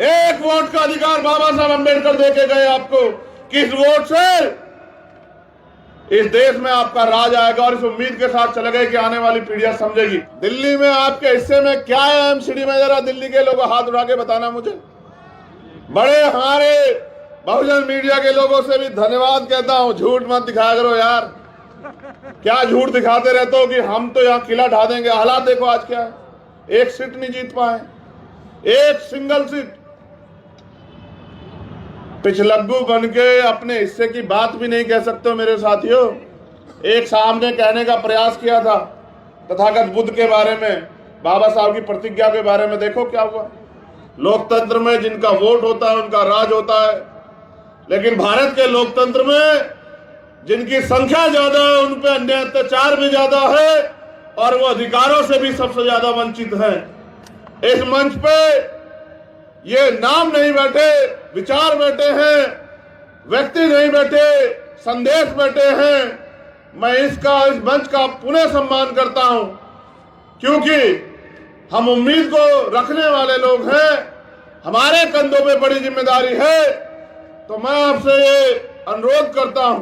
एक वोट का अधिकार बाबा साहब अंबेडकर देके गए आपको। किस वोट से इस देश में आपका राज आएगा, और इस उम्मीद के साथ चले गए कि आने वाली पीढ़ियां समझेगी। दिल्ली में आपके हिस्से में क्या है एमसीडी में, जरा दिल्ली के लोग हाथ उठा के बताना मुझे। बड़े हमारे बहुजन मीडिया के लोगों से भी धन्यवाद कहता हूं, झूठ मत दिखाया करो यार। क्या झूठ दिखाते रहते हो कि हम तो यहाँ किला ढा देंगे। हालात देखो आज क्या है, एक सीट नहीं जीत पाए, एक सिंगल सीट। पिछलग्गू बन के अपने हिस्से की बात भी नहीं कह सकते हो मेरे साथियों। एक सामने कहने का प्रयास किया था तथागत बुद्ध के बारे में, बाबा साहब की प्रतिज्ञा के बारे में, देखो क्या हुआ। लोकतंत्र में जिनका वोट होता है उनका राज होता है, लेकिन भारत के लोकतंत्र में जिनकी संख्या ज्यादा है उन पर अन्याय अत्याचार भी ज्यादा है, और वो अधिकारों से भी सबसे ज्यादा वंचित है। इस मंच पे ये नाम नहीं बैठे, विचार बैठे हैं, व्यक्ति नहीं बैठे, संदेश बैठे हैं। मैं इस मंच का पुनः सम्मान करता हूं, क्योंकि हम उम्मीद को रखने वाले लोग हैं, हमारे कंधों पे बड़ी जिम्मेदारी है। तो मैं आपसे ये अनुरोध करता हूं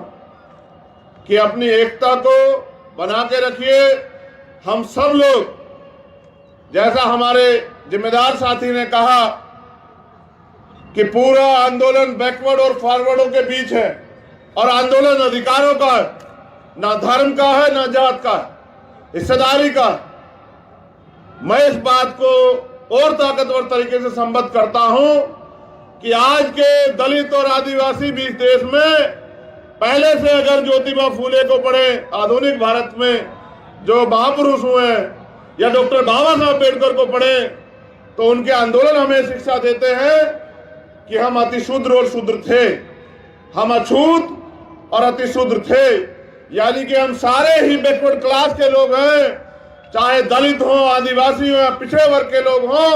कि अपनी एकता को बना के रखिए। हम सब लोग, जैसा हमारे जिम्मेदार साथी ने कहा कि पूरा आंदोलन बैकवर्ड और फॉरवर्डों के बीच है, और आंदोलन अधिकारों का है, ना धर्म का है ना जात का है, हिस्सेदारी का है। मैं इस बात को और ताकतवर तरीके से संबद्ध करता हूं कि आज के दलित और आदिवासी भी इस देश में पहले से अगर ज्योतिबा फूले को पढ़े, आधुनिक भारत में जो महापुरुष हुए हैं, या डॉक्टर बाबा साहब अम्बेडकर को पढ़े, तो उनके आंदोलन हमें शिक्षा देते हैं कि हम अतिशूद्र और शूद्र थे, हम अछूत और अतिशूद्र थे। यानी कि हम सारे ही बैकवर्ड क्लास के लोग हैं, चाहे दलित हो, आदिवासी हो, या पिछड़े वर्ग के लोग हों,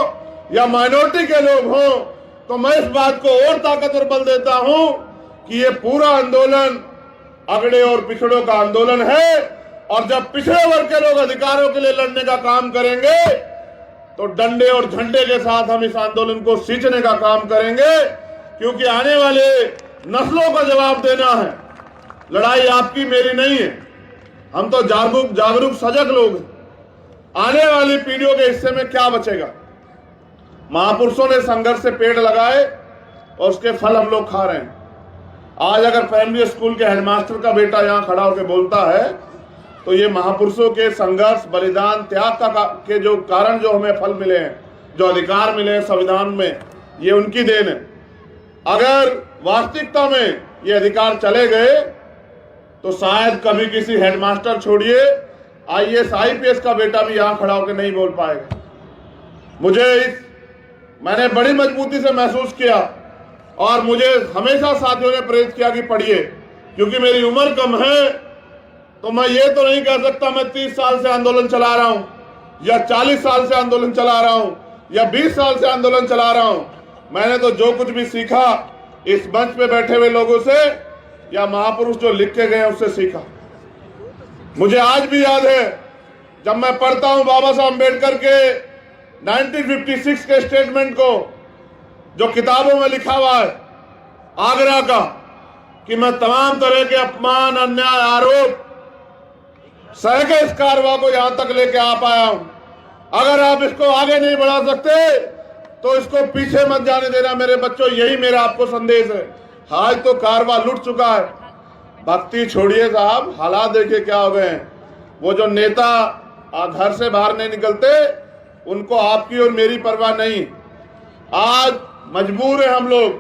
या माइनॉरिटी के लोग हों। तो मैं इस बात को और ताकतवर बल देता हूं कि ये पूरा आंदोलन अगड़े और पिछड़ों का आंदोलन है, और जब पिछड़े वर्ग के लोग अधिकारों के लिए लड़ने का काम करेंगे तो डंडे और झंडे के साथ हम इस आंदोलन को सींचने का काम करेंगे, क्योंकि आने वाले नस्लों का जवाब देना है। लड़ाई आपकी मेरी नहीं है, हम तो जागरूक सजग लोग हैं। आने वाली पीढ़ियों के हिस्से में क्या बचेगा। महापुरुषों ने संघर्ष से पेड़ लगाए और उसके फल हम लोग खा रहे हैं। आज अगर प्राइमरी स्कूल के हेडमास्टर का बेटा यहाँ खड़ा होकर बोलता है तो ये महापुरुषों के संघर्ष, बलिदान, त्याग के जो कारण जो हमें फल मिले हैं, जो अधिकार मिले हैं संविधान में, ये उनकी देन है। अगर वास्तविकता में ये अधिकार चले गए तो शायद कभी किसी हेडमास्टर छोड़िए IAS IPS का बेटा भी यहाँ खड़ा होकर नहीं बोल पाएगा। मैंने बड़ी मजबूती से महसूस किया, और मुझे हमेशा साथियों ने प्रेरित किया कि पढ़िए, क्योंकि मेरी उम्र कम है। तो मैं ये तो नहीं कह सकता मैं 30 साल से आंदोलन चला रहा हूं, या 40 साल से आंदोलन चला रहा हूं, या 20 साल से आंदोलन चला रहा हूं। मैंने तो जो कुछ भी सीखा इस मंच पे बैठे हुए लोगों से, या महापुरुष जो लिख के गए उससे सीखा। मुझे आज भी याद है जब मैं पढ़ता हूं बाबा साहब अम्बेडकर के 1956 के स्टेटमेंट को, जो किताबों में लिखा हुआ है आगरा का, कि मैं तमाम तरह के अपमान, अन्याय, आरोप सह के इस कारवां को यहां तक लेके आ पाया हूं। अगर आप इसको आगे नहीं बढ़ा सकते तो इसको पीछे मत जाने देना मेरे बच्चों, यही मेरा आपको संदेश है। आज तो कारवां लुट चुका है, भक्ति छोड़िए साहब, हालात देखिए क्या हो गए हैं। वो जो नेता घर से बाहर नहीं निकलते, उनको आपकी और मेरी परवाह नहीं। आज मजबूर है हम लोग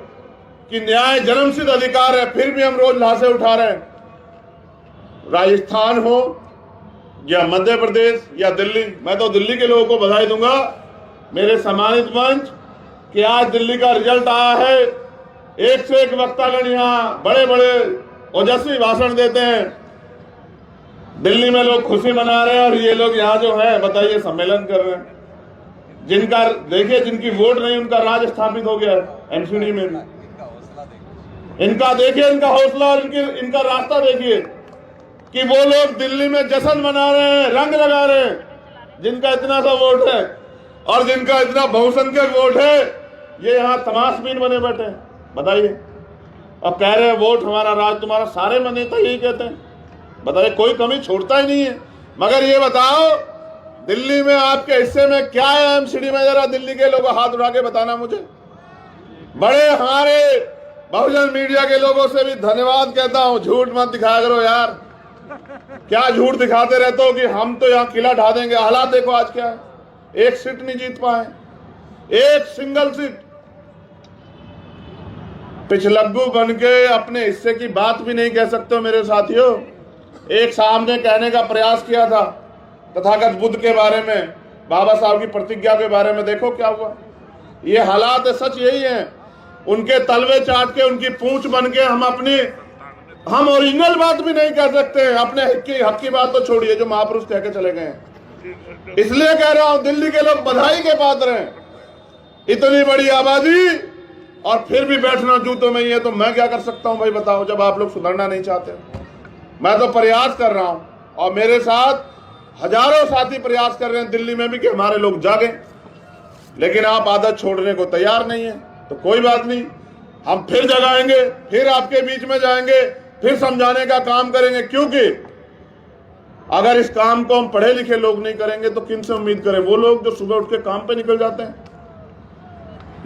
कि न्याय जन्मसिद्ध अधिकार है, फिर भी हम रोज लाशें उठा रहे हैं। राजस्थान हो या मध्य प्रदेश या दिल्ली, मैं तो दिल्ली के लोगों को बधाई दूंगा, मेरे सम्मानित मंच, कि आज दिल्ली का रिजल्ट आया है। एक से एक वक्तागण यहाँ बड़े बड़े ओजस्वी भाषण देते हैं। दिल्ली में लोग खुशी मना रहे हैं, और ये लोग यहाँ जो है बताइए सम्मेलन कर रहे हैं। जिनका देखिए, जिनकी वोट नहीं उनका राज स्थापित हो गया एमसीडी में। इनका देखिए, इनका हौसला और इनका रास्ता देखिए कि वो लोग दिल्ली में जश्न मना रहे हैं, रंग लगा रहे हैं, जिनका इतना सा वोट है और जिनका इतना बहुसंख्यक वोट है। ये यहाँ तमाशबीन बने बैठे हैं, बताइए। अब कह रहे हैं वोट हमारा राज तुम्हारा, सारे नेता यही कहते हैं, बताइए, कोई कमी छोड़ता ही नहीं है। मगर ये बताओ दिल्ली में आपके हिस्से में क्या है एमसीडी में, जरा दिल्ली के लोग हाथ उठा के बताना मुझे। बड़े हमारे बहुजन मीडिया के लोगों से भी धन्यवाद कहता हूं, झूठ मत दिखाया करो यार, क्या झूठ दिखाते रहते हो कि हम तो यहाँ किला ढा देंगे। हालात देखो आज क्या है, एक सीट नहीं जीत पाए, एक सिंगल सीट। पिछलग्गू बन के अपने हिस्से की बात भी नहीं कह सकते हो मेरे साथियों। एक सामने कहने का प्रयास किया था तथागत बुद्ध के बारे में, बाबा साहब की प्रतिज्ञा के बारे में, देखो क्या हुआ। ये हालात है, सच यही है। उनके तलवे चाट के, उनकी पूंछ बन के हम ओरिजिनल बात भी नहीं कह सकते हैं। अपने हक की बात तो छोड़िए, जो महापुरुष कह के चले गए हैं। इसलिए कह रहा हूं दिल्ली के लोग बधाई के पात्र हैं। इतनी बड़ी आबादी और फिर भी बैठना जूतों में ही है, तो मैं क्या कर सकता हूं भाई बताओ, जब आप लोग सुधरना नहीं चाहते। मैं तो प्रयास कर रहा हूं और मेरे साथ हजारों साथी प्रयास कर रहे हैं दिल्ली में भी कि हमारे लोग जागें, लेकिन आप आदत छोड़ने को तैयार नहीं है। तो कोई बात नहीं, हम फिर जगाएंगे, फिर आपके बीच में जाएंगे, फिर समझाने का काम करेंगे। क्योंकि अगर इस काम को हम पढ़े लिखे लोग नहीं करेंगे तो किन से उम्मीद करें, वो लोग जो सुबह उठ के काम पे निकल जाते हैं।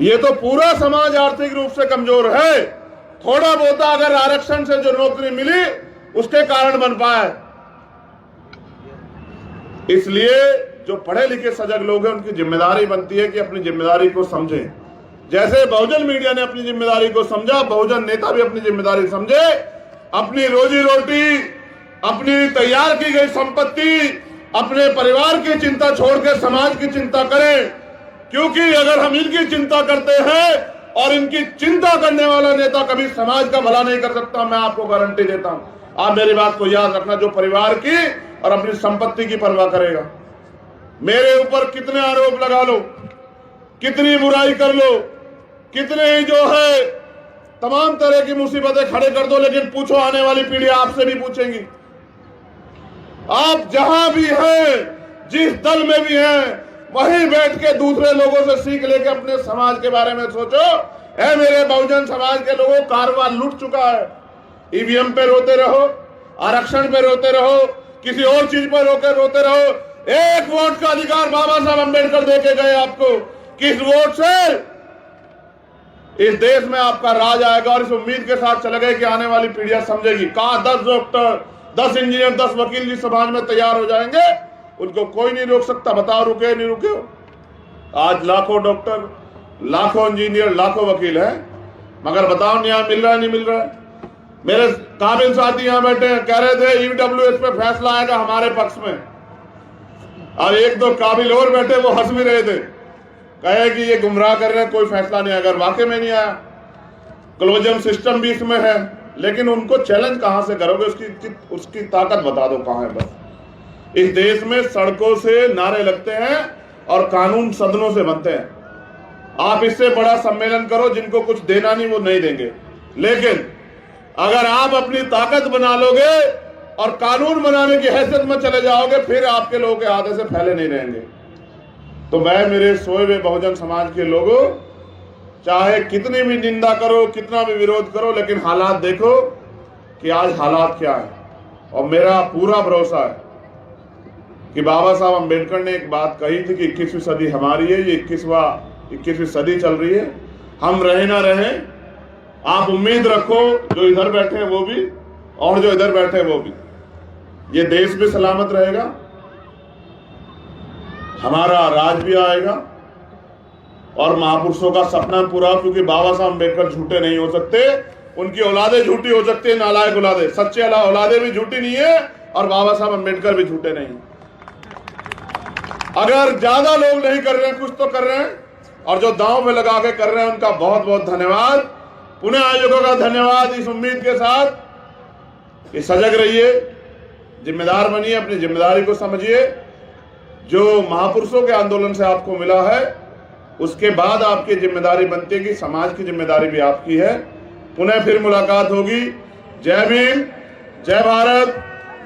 ये तो पूरा समाज आर्थिक रूप से कमजोर है। थोड़ा बहुत अगर आरक्षण से जो नौकरी मिली उसके कारण बन पाए। इसलिए जो पढ़े लिखे सजग लोग हैं उनकी जिम्मेदारी बनती है कि अपनी जिम्मेदारी को समझें। जैसे बहुजन मीडिया ने अपनी जिम्मेदारी को समझा, बहुजन नेता भी अपनी जिम्मेदारी समझे। अपनी रोजी रोटी, अपनी तैयार की गई संपत्ति, अपने परिवार की चिंता छोड़ के समाज की चिंता करें। क्योंकि अगर हम इनकी चिंता करते हैं और इनकी चिंता करने वाला नेता कभी समाज का भला नहीं कर सकता, मैं आपको गारंटी देता हूं। आप मेरी बात को याद रखना, जो परिवार की और अपनी संपत्ति की परवाह करेगा। मेरे ऊपर कितने आरोप लगा लो, कितनी बुराई कर लो, कितने ही जो है तमाम तरह की मुसीबतें खड़े कर दो, लेकिन पूछो आने वाली पीढ़ी आपसे भी पूछेंगी। आप जहां भी हैं, जिस दल में भी हैं, वहीं बैठ के दूसरे लोगों से सीख लेके अपने समाज के बारे में सोचो। ऐ मेरे बहुजन समाज के लोगों, कारवां लूट चुका है। ईवीएम पे रोते रहो, आरक्षण पे रोते रहो, किसी और चीज पर रोते रहो। एक वोट का अधिकार बाबा साहब अम्बेडकर देके गए आपको। किस वोट से इस देश में आपका राज आएगा, और इस उम्मीद के साथ चले गए कि आने वाली पीढ़ियां समझेगी। कहा 10 डॉक्टर, 10 इंजीनियर, 10 वकील जिस समाज में तैयार हो जाएंगे, उनको कोई नहीं रोक सकता। बताओ रुके नहीं रुके। आज लाखों डॉक्टर, लाखों इंजीनियर, लाखों वकील हैं, मगर बताओ न्याय मिल रहा है नहीं मिल रहा है। मेरे काबिल साथी यहाँ बैठे हैं, कह रहे थे ईडब्ल्यूएस पे फैसला आएगा हमारे पक्ष में। और एक दो काबिल और बैठे, वो हंस भी रहे थे, कहे कि ये गुमराह कर रहे हैं, कोई फैसला नहीं आया। अगर वाकई में नहीं आया, क्लोजम सिस्टम भी इसमें है, लेकिन उनको चैलेंज कहां से करोगे, उसकी ताकत बता दो कहां है। बस इस देश में सड़कों से नारे लगते हैं और कानून सदनों से बनते हैं। आप इससे बड़ा सम्मेलन करो, जिनको कुछ देना नहीं वो नहीं देंगे। लेकिन अगर आप अपनी ताकत बना लोगे और कानून बनाने की हैसियत में चले जाओगे, फिर आपके लोगों के आधे से फैले नहीं रहेंगे। तो मैं मेरे सोए हुए बहुजन समाज के लोगों, चाहे कितनी भी निंदा करो, कितना भी विरोध करो, लेकिन हालात देखो कि आज हालात क्या है। और मेरा पूरा भरोसा है कि बाबा साहब अम्बेडकर ने एक बात कही थी कि 21वीं सदी हमारी है, ये 21वीं सदी चल रही है। हम रहे ना रहे, आप उम्मीद रखो, जो इधर बैठे हैं वो भी और जो इधर बैठे हैं वो भी, ये देश भी सलामत रहेगा, हमारा राज भी आएगा और महापुरुषों का सपना पूरा। क्योंकि बाबा साहब अम्बेडकर झूठे नहीं हो सकते, उनकी औलादे झूठी हो सकती है, नालायक औलादे। सच्चे औलादे भी झूठी नहीं है और बाबा साहब अम्बेडकर भी झूठे नहीं। अगर ज्यादा लोग नहीं कर रहे हैं, कुछ तो कर रहे हैं, और जो दांव में लगा के कर रहे हैं उनका बहुत बहुत धन्यवाद। पुनः आयोजकों का धन्यवाद, इस उम्मीद के साथ कि सजग रहिए, जिम्मेदार बनिए, अपनी जिम्मेदारी को समझिए। जो महापुरुषों के आंदोलन से आपको मिला है, उसके बाद आपकी जिम्मेदारी बनती है कि समाज की जिम्मेदारी भी आपकी है। पुनः फिर मुलाकात होगी। जय भीम, जय भारत,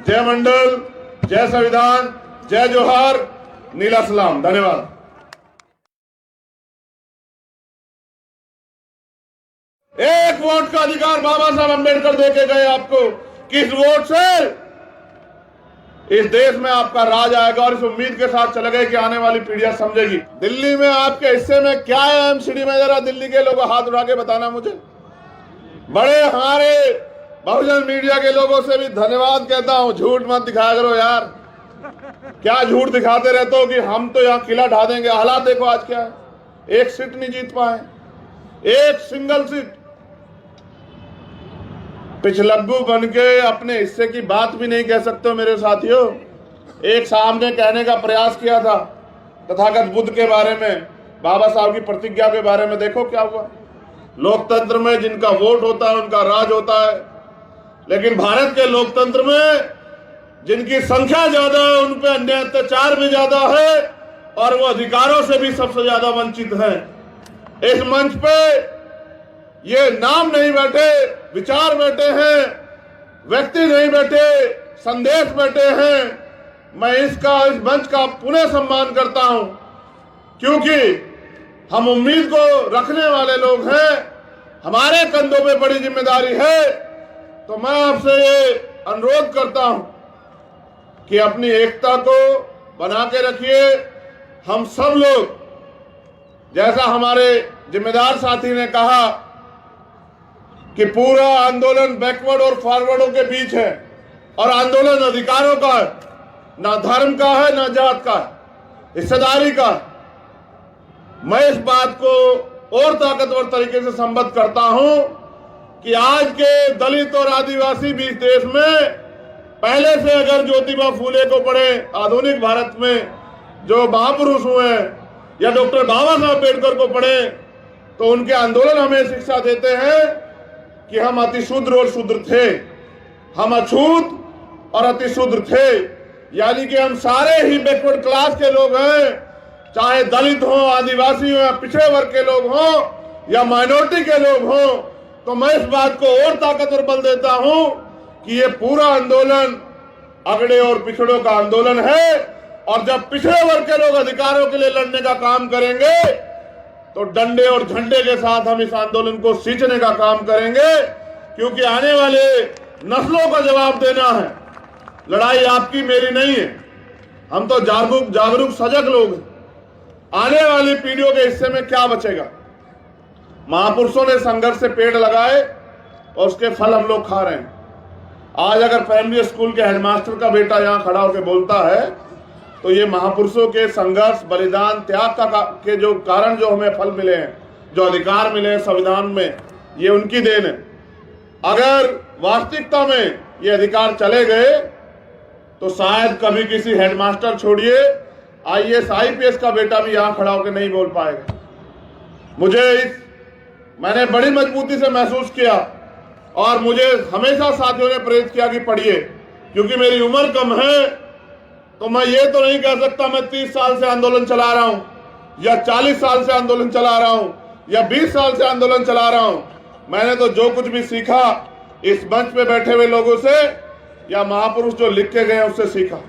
जय मंडल, जय संविधान, जय जोहार, नीला सलाम। धन्यवाद। एक वोट का अधिकार बाबा साहब अम्बेडकर देके गए आपको। किस वोट से इस देश में आपका राज आएगा, और इस उम्मीद के साथ चले गए कि आने वाली पीढ़ियां समझेगी। दिल्ली में आपके हिस्से में क्या है एमसीडी में, जरा दिल्ली के लोगों हाथ उठा के बताना मुझे। बड़े हमारे बहुजन मीडिया के लोगों से भी धन्यवाद कहता हूं, झूठ मत दिखाया करो यार। क्या झूठ दिखाते रहते हो कि हम तो यहाँ किला ढा देंगे। हालात देखो आज क्या है, एक सीट नहीं जीत पाए, एक सिंगल सीट। पिछलग्गू बन के अपने हिस्से की बात भी नहीं कह सकते हो मेरे साथियों। एक सामने कहने का प्रयास किया था तथागत बुद्ध के बारे में, बाबा साहब की प्रतिज्ञा के बारे में, देखो क्या हुआ। लोकतंत्र में जिनका वोट होता है उनका राज होता है, लेकिन भारत के लोकतंत्र में जिनकी संख्या ज्यादा है उन पे अन्याय अत्याचार भी ज्यादा है, और वो अधिकारों से भी सबसे ज्यादा वंचित है। इस मंच पे ये नाम नहीं बैठे, विचार बैठे हैं, व्यक्ति नहीं बैठे, संदेश बैठे हैं। मैं इस मंच का पुनः सम्मान करता हूं, क्योंकि हम उम्मीद को रखने वाले लोग हैं, हमारे कंधों पे बड़ी जिम्मेदारी है। तो मैं आपसे ये अनुरोध करता हूं कि अपनी एकता को बना के रखिए। हम सब लोग, जैसा हमारे जिम्मेदार साथी ने कहा कि पूरा आंदोलन बैकवर्ड और फॉरवर्डों के बीच है, और आंदोलन अधिकारों का है, ना धर्म का है ना जात का है, हिस्सेदारी का है। मैं इस बात को और ताकतवर तरीके से संबद्ध करता हूं कि आज के दलित और आदिवासी भी इस देश में पहले से अगर ज्योतिबा फूले को पढ़े, आधुनिक भारत में जो महापुरुष हुए, या डॉक्टर बाबा साहब अम्बेडकर को पढ़े, तो उनके आंदोलन हमें शिक्षा देते हैं कि हम अतिशूद्र और शूद्र थे, हम अछूत और अतिशूद्र थे। यानी कि हम सारे ही बैकवर्ड क्लास के लोग हैं, चाहे दलित हो, आदिवासी हो, या पिछड़े वर्ग के लोग हो, या माइनॉरिटी के लोग हो। तो मैं इस बात को और ताकतवर बल देता हूं कि ये पूरा आंदोलन अगड़े और पिछड़ों का आंदोलन है, और जब पिछड़े वर्ग के लोग अधिकारों के लिए लड़ने का काम करेंगे तो डंडे और झंडे के साथ हम इस आंदोलन को सींचने का काम करेंगे, क्योंकि आने वाले नस्लों का जवाब देना है। लड़ाई आपकी मेरी नहीं है, हम तो जागरूक सजग लोग हैं। आने वाली पीढ़ियों के हिस्से में क्या बचेगा। महापुरुषों ने संघर्ष से पेड़ लगाए और उसके फल हम लोग खा रहे हैं। आज अगर प्राइमरी स्कूल के हेडमास्टर का बेटा यहाँ खड़ा होकर बोलता है तो ये महापुरुषों के संघर्ष, बलिदान, त्याग के जो कारण जो हमें फल मिले हैं, जो अधिकार मिले हैं संविधान में, ये उनकी देन है। अगर वास्तविकता में ये अधिकार चले गए तो शायद कभी किसी हेडमास्टर छोड़िए IAS IPS का बेटा भी यहाँ खड़ा होकर नहीं बोल पाएगा। मैंने बड़ी मजबूती से महसूस किया, और मुझे हमेशा साथियों ने प्रेरित किया कि पढ़िए, क्योंकि मेरी उम्र कम है। तो मैं ये तो नहीं कह सकता मैं 30 साल से आंदोलन चला रहा हूं, या 40 साल से आंदोलन चला रहा हूं, या 20 साल से आंदोलन चला रहा हूं। मैंने तो जो कुछ भी सीखा इस मंच पे बैठे हुए लोगों से, या महापुरुष जो लिख के गए उससे सीखा।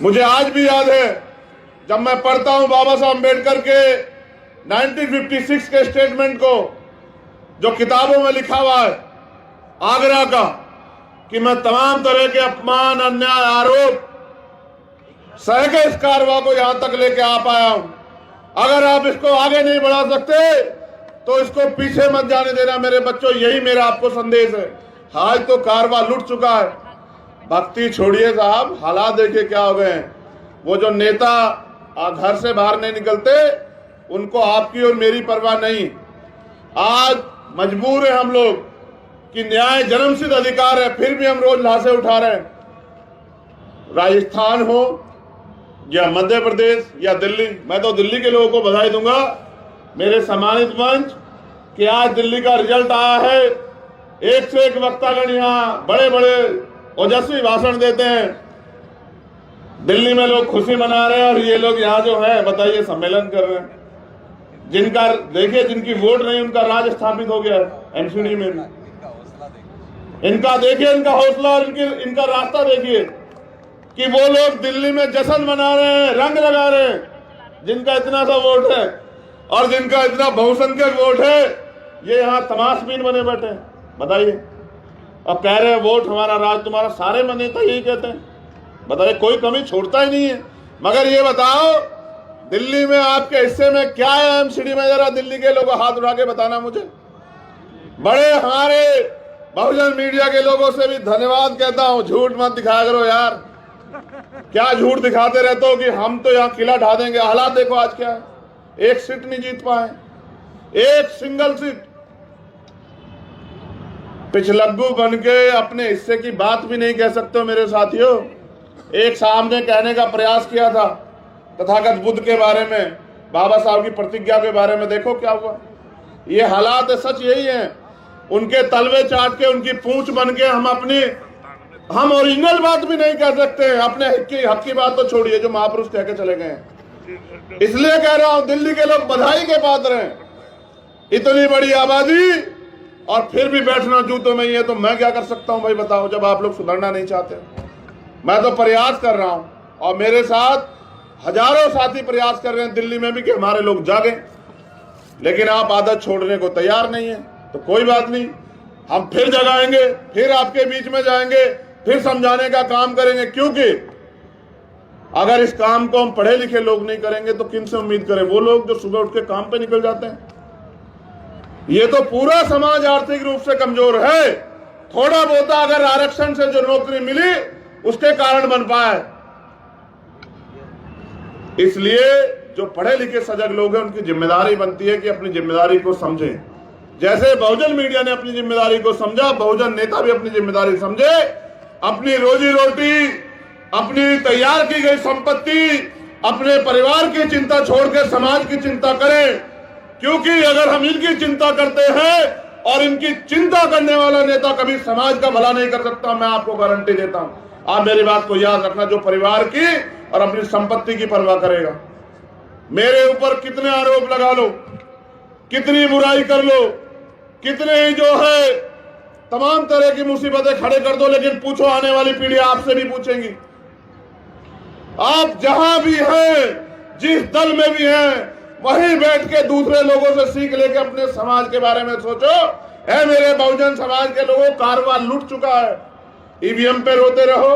मुझे आज भी याद है जब मैं पढ़ता हूं बाबा साहब अम्बेडकर के 1956 के स्टेटमेंट को, जो किताबों में लिखा हुआ है आगरा का, कि मैं तमाम तरह के अपमान, अन्याय, आरोप सह के इस कारवां को यहां तक लेके आ पाया हूं। अगर आप इसको आगे नहीं बढ़ा सकते तो इसको पीछे मत जाने देना मेरे बच्चों, यही मेरा आपको संदेश है। आज तो कारवां लुट चुका है। भक्ति छोड़िए साहब, हालात देखिए क्या हो गए हैं। वो जो नेता घर से बाहर नहीं निकलते, उनको आपकी और मेरी परवाह नहीं। आज मजबूर है हम लोग कि न्याय जन्मसिद्ध अधिकार है, फिर भी हम रोज लाशें उठा रहे हैं। राजस्थान हो या मध्य प्रदेश या दिल्ली, मैं तो दिल्ली के लोगों को बधाई दूंगा, मेरे सम्मानित मंच, कि आज दिल्ली का रिजल्ट आया है। एक से एक वक्तागण यहाँ बड़े बड़े ओजस्वी भाषण देते हैं। दिल्ली में लोग खुशी मना रहे हैं, और ये लोग यहाँ जो है बताइए सम्मेलन कर रहे हैं। जिनका देखिए, जिनकी वोट नहीं उनका राज स्थापित हो गया है एमसीडी में। इनका देखिए, इनका हौसला और इनका रास्ता देखिए कि वो लोग दिल्ली में जश्न मना रहे हैं, रंग लगा रहे हैं, जिनका इतना सा वोट है और जिनका इतना बहुसंख्यक वोट है। ये यहाँ तमाशबीन बने बैठे हैं, बताइए। अब कह रहे हैं वोट हमारा राज तुम्हारा, सारे नेता यही कहते हैं, बताइए, कोई कमी छोड़ता ही नहीं है। मगर ये बताओ दिल्ली में आपके हिस्से में क्या है एमसीडी में, जरा दिल्ली के लोगों हाथ उठा के बताना मुझे। बड़े हमारे बहुजन मीडिया के लोगों से भी धन्यवाद कहता हूं, झूठ मत दिखाया करो यार, क्या झूठ दिखाते रहते हो कि हम तो यहाँ किला ढा देंगे। हालात देखो आज क्या है, एक सीट नहीं जीत पाए, एक सिंगल सीट। पिछलग्गू बन के अपने हिस्से की बात भी नहीं कह सकते हो मेरे साथियों। एक सामने कहने का प्रयास किया था तथागत बुद्ध के बारे में, बाबा साहब की प्रतिज्ञा के बारे में, देखो क्या हुआ। ये हालात है, सच यही है। उनके तलवे चाट के, उनकी पूंछ बन के हम ओरिजिनल बात भी नहीं कह सकते हैं। अपने हक की बात तो छोड़िए, जो महापुरुष कह के चले गए हैं। इसलिए कह रहा हूं दिल्ली के लोग बधाई के पात्र हैं। इतनी बड़ी आबादी और फिर भी बैठना जूतों में ही है, तो मैं क्या कर सकता हूं भाई बताओ, जब आप लोग सुधरना नहीं चाहते। मैं तो प्रयास कर रहा हूं और मेरे साथ हजारों साथी प्रयास कर रहे हैं दिल्ली में भी कि हमारे लोग जागें, लेकिन आप आदत छोड़ने को तैयार नहीं है। तो कोई बात नहीं, हम फिर जगाएंगे, फिर आपके बीच में जाएंगे, फिर समझाने का काम करेंगे। क्योंकि अगर इस काम को हम पढ़े लिखे लोग नहीं करेंगे तो किन से उम्मीद करें, वो लोग जो सुबह उठ के काम पे निकल जाते हैं। ये तो पूरा समाज आर्थिक रूप से कमजोर है। थोड़ा बहुत अगर आरक्षण से जो नौकरी मिली उसके कारण बन पाए। इसलिए जो पढ़े लिखे सजग लोग हैं उनकी जिम्मेदारी बनती है कि अपनी जिम्मेदारी को समझें। जैसे बहुजन मीडिया ने अपनी जिम्मेदारी को समझा, बहुजन नेता भी अपनी जिम्मेदारी समझे। अपनी रोजी रोटी, अपनी तैयार की गई संपत्ति, अपने परिवार की चिंता छोड़ के समाज की चिंता करें। क्योंकि अगर हम इनकी चिंता करते हैं और इनकी चिंता करने वाला नेता कभी समाज का भला नहीं कर सकता, मैं आपको गारंटी देता हूं। आप मेरी बात को याद रखना, जो परिवार की और अपनी संपत्ति की परवाह करेगा। मेरे ऊपर कितने आरोप लगा लो, कितनी बुराई कर लो, कितने ही जो है तमाम तरह की मुसीबतें खड़े कर दो, लेकिन पूछो आने वाली पीढ़ी आपसे भी पूछेंगी। आप जहां भी हैं, जिस दल में भी हैं, वहीं बैठ के दूसरे लोगों से सीख लेके अपने समाज के बारे में सोचो। है मेरे बहुजन समाज के लोगों, कारवां लूट चुका है। ईवीएम पे रोते रहो,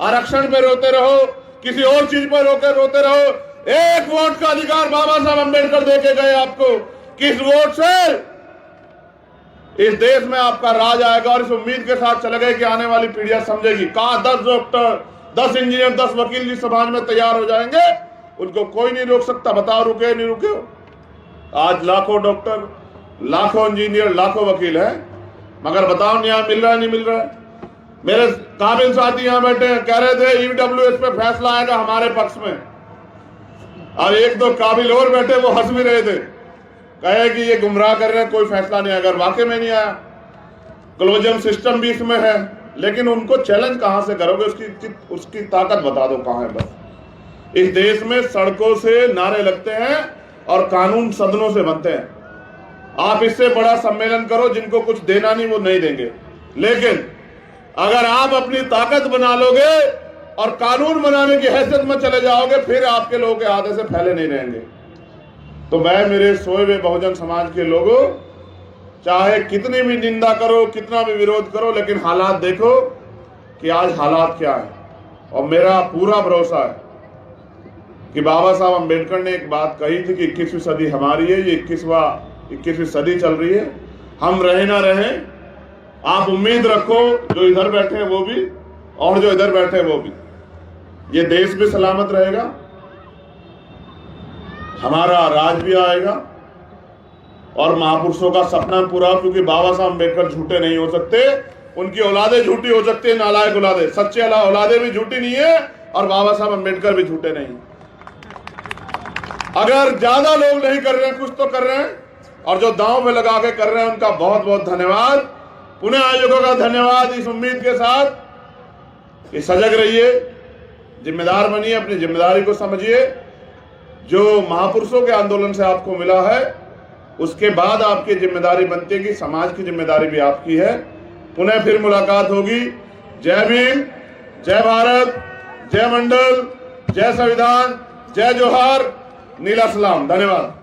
आरक्षण पे रोते रहो, किसी और चीज पर रोते रहो। एक वोट का अधिकार बाबा साहब अम्बेडकर देके गए आपको। किस वोट से इस देश में आपका राज आएगा, और इस उम्मीद के साथ चले गए कि आने वाली पीढ़ियां समझेगी। कहा 10 डॉक्टर, 10 इंजीनियर, 10 वकील जिस समाज में तैयार हो जाएंगे, उनको कोई नहीं रोक सकता। बताओ रुके नहीं रुके। आज लाखों डॉक्टर, लाखों इंजीनियर, लाखों वकील हैं, मगर बताओ न्याय मिल रहा है नहीं मिल रहा है। मेरे काबिल साथी यहाँ बैठे हैं, कह रहे थे ईडब्ल्यूएस पे फैसला आएगा हमारे पक्ष में। अब एक दो काबिल और बैठे, वो हंस भी रहे थे, कहे कि ये गुमराह कर रहे हैं, कोई फैसला नहीं आया। अगर वाकई में नहीं आया, क्लोजन सिस्टम भी इसमें है, लेकिन उनको चैलेंज कहां से करोगे, उसकी ताकत बता दो कहां है। बस इस देश में सड़कों से नारे लगते हैं और कानून सदनों से बनते हैं। आप इससे बड़ा सम्मेलन करो, जिनको कुछ देना नहीं वो नहीं देंगे। लेकिन अगर आप अपनी ताकत बना लोगे और कानून बनाने की हैसियत में चले जाओगे, फिर आपके लोगों के आधे से फैले नहीं रहेंगे। तो मैं मेरे सोए हुए बहुजन समाज के लोगों, चाहे कितनी भी निंदा करो, कितना भी विरोध करो, लेकिन हालात देखो कि आज हालात क्या है। और मेरा पूरा भरोसा है कि बाबा साहब अम्बेडकर ने एक बात कही थी कि 21वीं सदी हमारी है, ये 21वीं सदी चल रही है। हम रहे ना रहे, आप उम्मीद रखो, जो इधर बैठे हैं वो भी और जो इधर बैठे हैं वो भी, ये देश भी सलामत रहेगा, हमारा राज भी आएगा और महापुरुषों का सपना पूरा। क्योंकि बाबा साहब अम्बेडकर झूठे नहीं हो सकते, उनकी औलादे झूठी हो सकती है, नालायक औलादे। सच्चे औलादे भी झूठी नहीं है और बाबा साहब अम्बेडकर भी झूठे नहीं। अगर ज्यादा लोग नहीं कर रहे हैं, कुछ तो कर रहे हैं, और जो दांव में लगा के कर रहे हैं उनका बहुत बहुत धन्यवाद। पुणे आयोगों का धन्यवाद, इस उम्मीद के साथ कि सजग रहिए, जिम्मेदार बनिए, अपनी जिम्मेदारी को समझिए। जो महापुरुषों के आंदोलन से आपको मिला है, उसके बाद आपकी जिम्मेदारी बनती है कि समाज की जिम्मेदारी भी आपकी है। पुनः फिर मुलाकात होगी। जय भीम, जय भारत, जय मंडल, जय संविधान, जय जोहार, नीला सलाम। धन्यवाद।